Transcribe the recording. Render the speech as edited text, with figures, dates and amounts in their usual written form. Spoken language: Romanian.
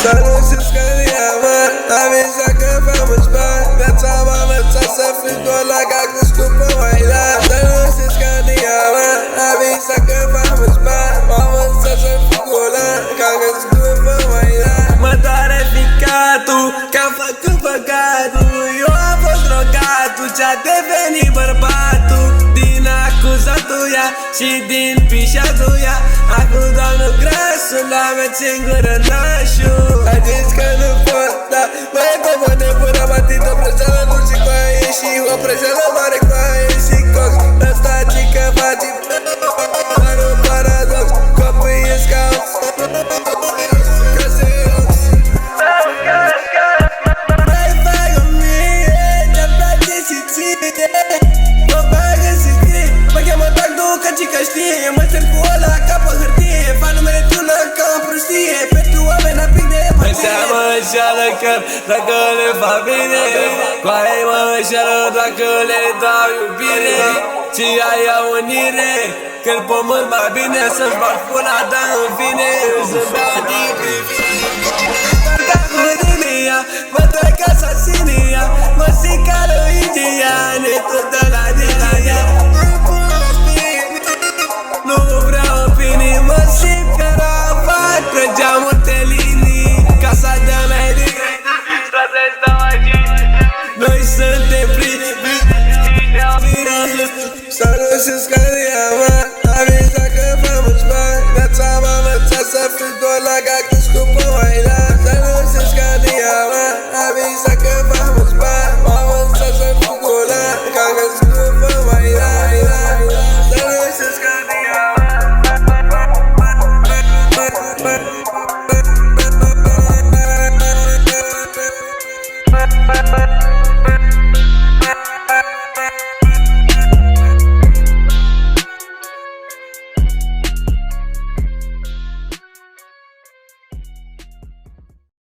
Să nu se scăria, mă, am visat că v-am înspart. Viața m-a învățat să fiu gola ca crescut pe Maila. Să nu se scăria, mă, am visat că v-am înspart. M-am învățat să fiu gola ca crescut pe Maila. Mă doare ficatul, că-am făcut păcatul. Eu am fost drogatul, ce-a devenit bărbatul. Din acuzatul ea și din pișatul ea. Acum doamnă grasul, la mea în gură nașul. A zis că nu pot, dar mai e pe mână până am atins o prăjeală dulce cu aie și o prăjeală mare cu aie și cox. Ăsta cică face doar un paradox, copiii îți cau că se ox. Mai fac o mie, te-am place și ție. Mă bagă și scrie, mă cheamă Dagdu că cică știe. Mă țin cu ăla ca pe hârtie, fac numele tună ca o prostie. Pentru oameni aplic de empatie. Înseamnă înșeală că dacă le fac bine, cu aia mă înșeală dacă le dau iubire. Și aia unire, când pământ mai bine să-mi bag pula, dar în fine să dau din privire.